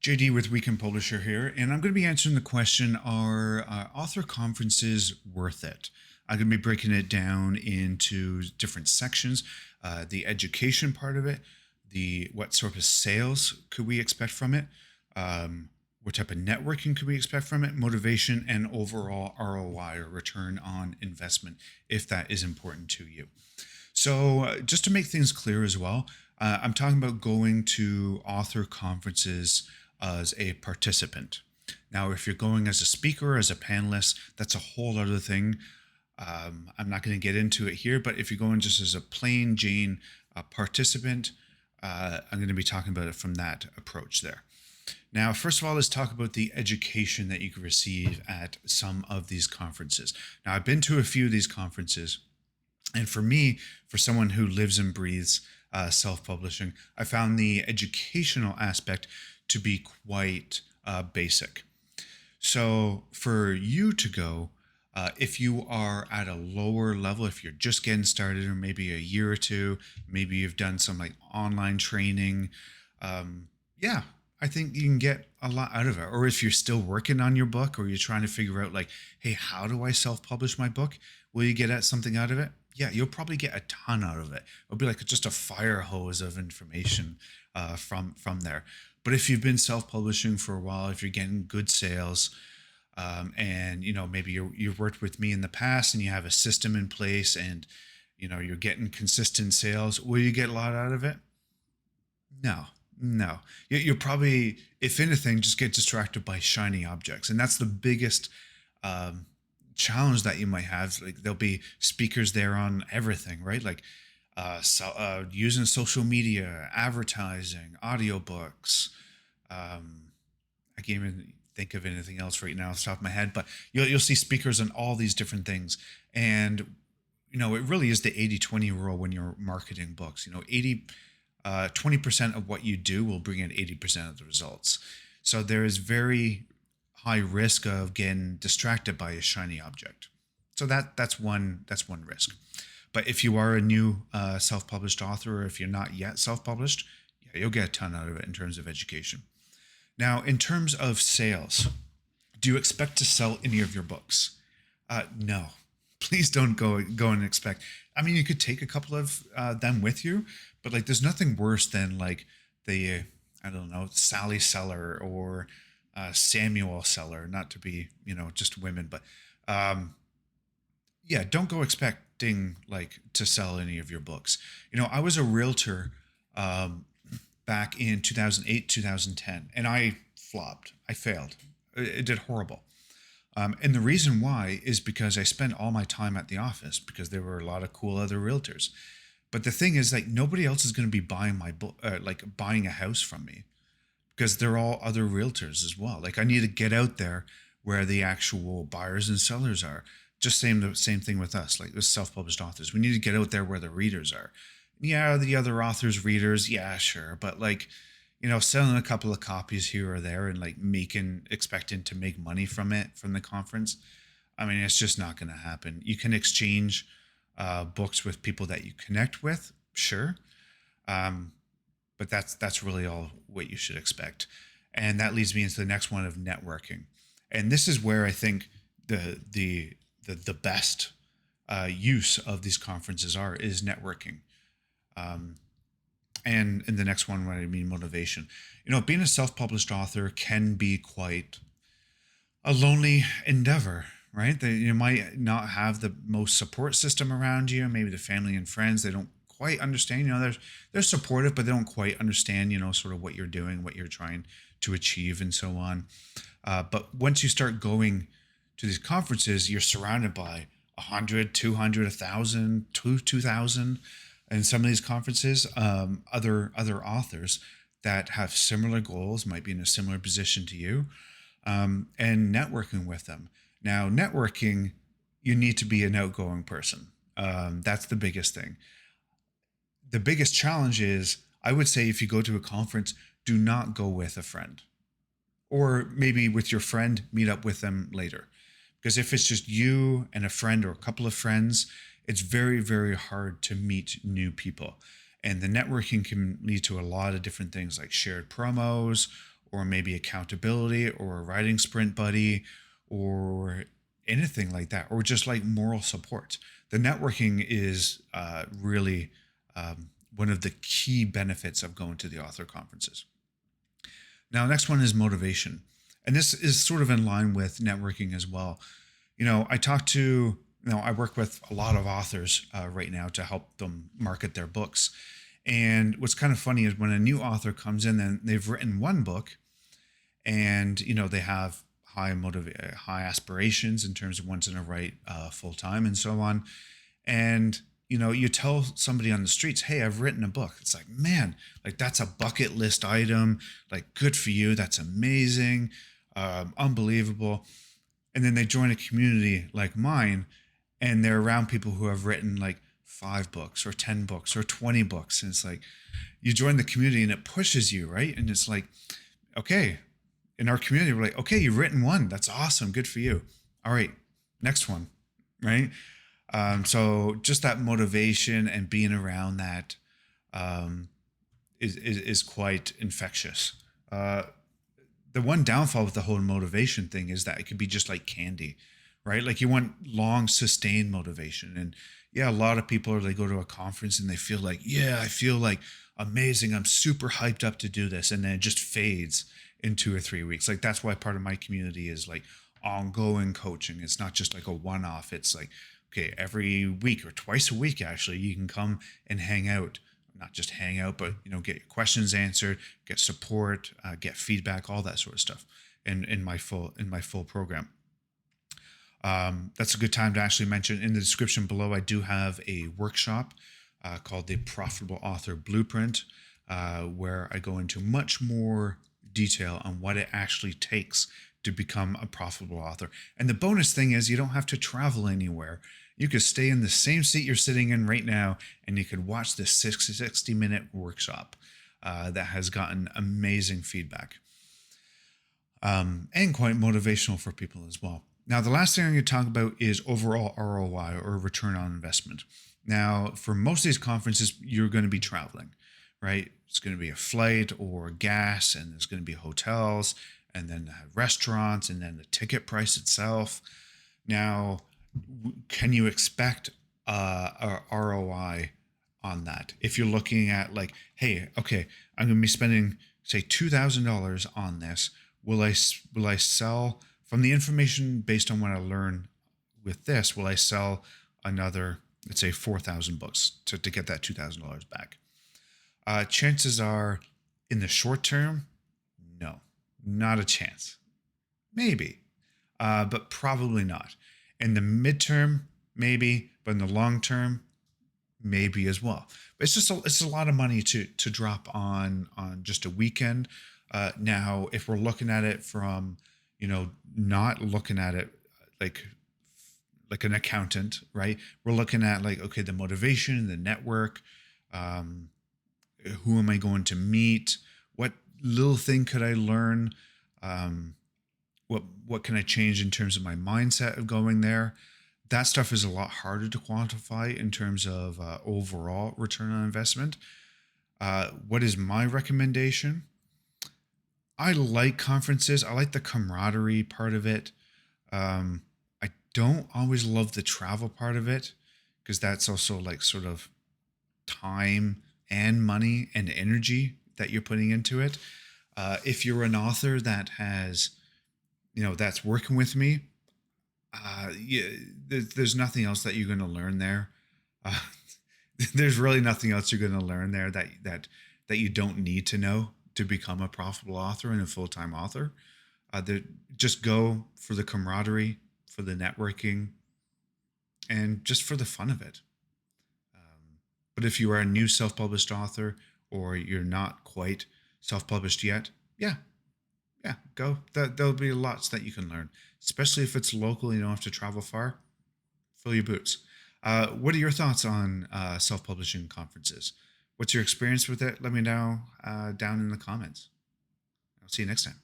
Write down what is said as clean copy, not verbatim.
JD with Weekend Publisher here, and I'm going to be answering the question: Are author conferences worth it? I'm going to be breaking it down into different sections: the education part of it, the what sort of sales could we expect from it, what type of networking could we expect from it, motivation, and overall ROI or return on investment, if that is important to you. So, just to make things clear as well, I'm talking about going to author conferences as a participant. Now, if you're going as a speaker, as a panelist, that's a whole other thing. I'm not going to get into it here, but if you're going just as a plain Jane participant, I'm going to be talking about it from that approach there. Now, first of all, let's talk about the education that you can receive at some of these conferences. Now, I've been to a few of these conferences. And for me, for someone who lives and breathes self-publishing, I found the educational aspect to be quite basic. So for you to go, if you are at a lower level, if you're just getting started, or maybe a year or two, maybe you've done some like online training, yeah, I think you can get a lot out of it. Or if you're still working on your book, or you're trying to figure out like, hey, how do I self-publish my book? Will you get at something out of it? Yeah, you'll probably get a ton out of it. It'll be like just a fire hose of information from there. But if you've been self-publishing for a while, if you're getting good sales, and maybe you've worked with me in the past and you have a system in place, and you're getting consistent sales, will you get a lot out of it? No, no. You'll probably, if anything, just get distracted by shiny objects, and that's the biggest challenge that you might have. Like there'll be speakers there on everything, right? Like using social media, advertising, audiobooks. I can't even think of anything else right now off the top of my head, but you'll see speakers on all these different things. And it really is the 80-20 rule when you're marketing books. 20% of what you do will bring in 80% of the results. So there is very high risk of getting distracted by a shiny object. So that's one risk. But if you are a new self-published author, or if you're not yet self-published, yeah, you'll get a ton out of it in terms of education. Now, in terms of sales, do you expect to sell any of your books? No. Please don't go and expect. I mean, you could take a couple of them with you, but like, there's nothing worse than like the I don't know, Sally Seller or Samuel Seller. Not to be just women, but yeah, don't go expecting like to sell any of your books. I was a realtor back in 2008, 2010, and I flopped. I failed. It did horrible. And the reason why is because I spent all my time at the office, because there were a lot of cool other realtors. But the thing is, like, nobody else is going to be buying my book, like buying a house from me, because they're all other realtors as well. Like, I need to get out there where the actual buyers and sellers are. Just the same thing with us, like with self-published authors. We need to get out there where the readers are. Yeah, the other authors, readers, yeah, sure. But like, selling a couple of copies here or there and like expecting to make money from it, from the conference, I mean, it's just not going to happen. You can exchange books with people that you connect with, sure. But that's really all what you should expect. And that leads me into the next one of networking. And this is where I think the best use of these conferences is networking. And in the next one, what I mean, motivation. Being a self-published author can be quite a lonely endeavor, right? You might not have the most support system around you. Maybe the family and friends, they don't quite understand. They're supportive, but they don't quite understand, sort of what you're doing, what you're trying to achieve, and so on. But once you start going to these conferences, you're surrounded by 100, 200, 1,000, 2,000. In some of these conferences, other authors that have similar goals, might be in a similar position to you, and networking with them. Now, networking, you need to be an outgoing person. That's the biggest thing. The biggest challenge is, I would say, if you go to a conference, do not go with a friend. Or maybe with your friend, meet up with them later. Because if it's just you and a friend or a couple of friends, it's very, very hard to meet new people. And the networking can lead to a lot of different things, like shared promos or maybe accountability or a writing sprint buddy or anything like that, or just like moral support. The networking is really one of the key benefits of going to the author conferences. Now, next one is motivation. And this is sort of in line with networking as well. I talk to, I work with a lot of authors right now to help them market their books. And what's kind of funny is when a new author comes in and they've written one book and, they have high aspirations in terms of wanting to write full time and so on. And you tell somebody on the streets, hey, I've written a book. It's like, man, like that's a bucket list item. Like, good for you. That's amazing. Unbelievable. And then they join a community like mine and they're around people who have written like 5 books or 10 books or 20 books. And it's like, you join the community and it pushes you, right? And it's like, okay, in our community, we're like, okay, you've written one. That's awesome. Good for you. All right, next one, right? So just that motivation and being around that is quite infectious. The one downfall with the whole motivation thing is that it could be just like candy, right? Like you want long sustained motivation. And yeah, a lot of people, they go to a conference and they feel like, yeah, I feel like amazing. I'm super hyped up to do this. And then it just fades in 2 or 3 weeks. Like that's why part of my community is like ongoing coaching. It's not just like a one-off. It's like, okay, every week or twice a week, actually, you can come and hang out. Not just hang out, but get your questions answered, get support, get feedback, all that sort of stuff in my full program. That's a good time to actually mention in the description below. I do have a workshop called the Profitable Author Blueprint, where I go into much more detail on what it actually takes to become a profitable author. And the bonus thing is you don't have to travel anywhere. You could stay in the same seat you're sitting in right now, and you could watch this 60-minute workshop that has gotten amazing feedback and quite motivational for people as well. Now, the last thing I'm going to talk about is overall ROI, or return on investment. Now, for most of these conferences, you're going to be traveling, right? It's going to be a flight or gas, and there's going to be hotels, and then restaurants, and then the ticket price itself. Now, can you expect a ROI on that? If you're looking at like, hey, okay, I'm going to be spending, say, $2,000 on this. Will I sell from the information based on what I learn with this? Will I sell another, let's say, 4,000 books to get that $2,000 back? Chances are, in the short term, no, not a chance. Maybe, but probably not. In the midterm, maybe, but in the long term, maybe as well. But it's a lot of money to drop on just a weekend. Now, if we're looking at it from, not looking at it like an accountant, right? We're looking at like, okay, the motivation, the network, who am I going to meet? What little thing could I learn? What can I change in terms of my mindset of going there? That stuff is a lot harder to quantify in terms of overall return on investment. What is my recommendation? I like conferences. I like the camaraderie part of it. I don't always love the travel part of it, because that's also like sort of time and money and energy that you're putting into it. If you're an author that has, that's working with me, there's nothing else that you're going to learn there. There's really nothing else you're going to learn there that you don't need to know to become a profitable author and a full-time author. Just go for the camaraderie, for the networking, and just for the fun of it. But if you are a new self-published author, or you're not quite self-published yet, yeah, go. There'll be lots that you can learn, especially if it's local. You don't have to travel far. Fill your boots. What are your thoughts on self-publishing conferences? What's your experience with it? Let me know down in the comments. I'll see you next time.